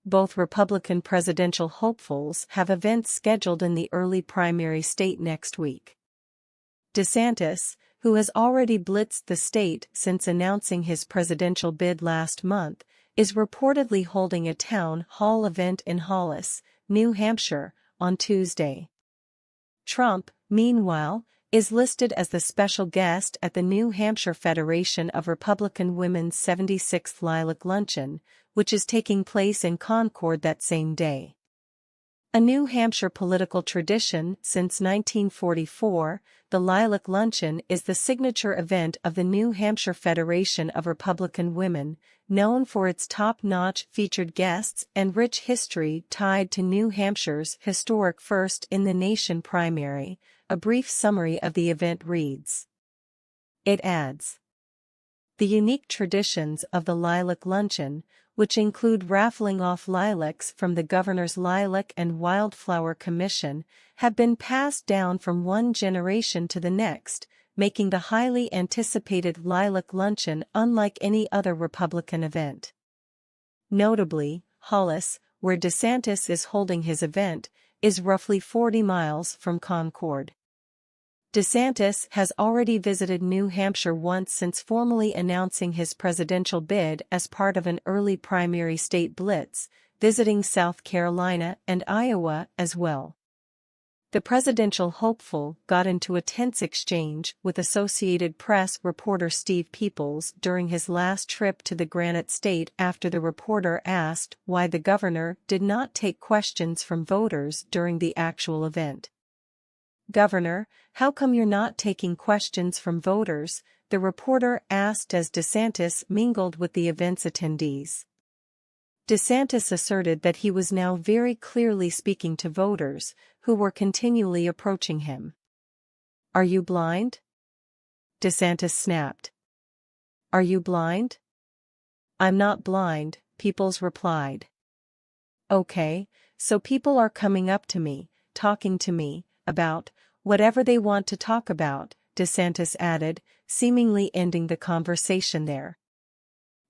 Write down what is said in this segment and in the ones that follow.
both Republican presidential hopefuls have events scheduled in the early primary state next week. DeSantis, who has already blitzed the state since announcing his presidential bid last month, is reportedly holding a town hall event in Hollis, New Hampshire, on Tuesday. Trump, meanwhile, is listed as the special guest at the New Hampshire Federation of Republican Women's 76th Lilac Luncheon, which is taking place in Concord that same day. A New Hampshire political tradition since 1944, the Lilac Luncheon is the signature event of the New Hampshire Federation of Republican Women, known for its top-notch featured guests and rich history tied to New Hampshire's historic first-in-the-nation primary. A brief summary of the event reads. It adds. The unique traditions of the Lilac Luncheon, which include raffling off lilacs from the Governor's Lilac and Wildflower Commission, have been passed down from one generation to the next, making the highly anticipated Lilac Luncheon unlike any other Republican event. Notably, Hollis, where DeSantis is holding his event, is roughly 40 miles from Concord. DeSantis has already visited New Hampshire once since formally announcing his presidential bid as part of an early primary state blitz, visiting South Carolina and Iowa as well. The presidential hopeful got into a tense exchange with Associated Press reporter Steve Peoples during his last trip to the Granite State after the reporter asked why the governor did not take questions from voters during the actual event. "Governor, how come you're not taking questions from voters?" the reporter asked as DeSantis mingled with the event's attendees. DeSantis asserted that he was now very clearly speaking to voters, who were continually approaching him. "Are you blind?" DeSantis snapped. "Are you blind?" "I'm not blind," Peoples replied. "Okay, so people are coming up to me, talking to me, about whatever they want to talk about," DeSantis added, seemingly ending the conversation there.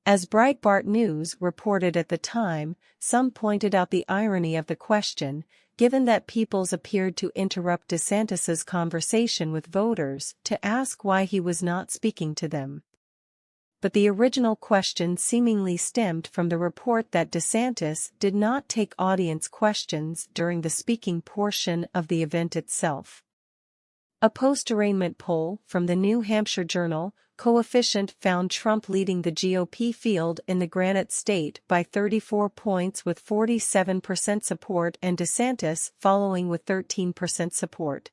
As Breitbart News reported at the time, some pointed out the irony of the question, given that Peoples appeared to interrupt DeSantis's conversation with voters to ask why he was not speaking to them. But the original question seemingly stemmed from the report that DeSantis did not take audience questions during the speaking portion of the event itself. A post-arraignment poll from the New Hampshire Journal Coefficient found Trump leading the GOP field in the Granite State by 34 points with 47% support and DeSantis following with 13% support.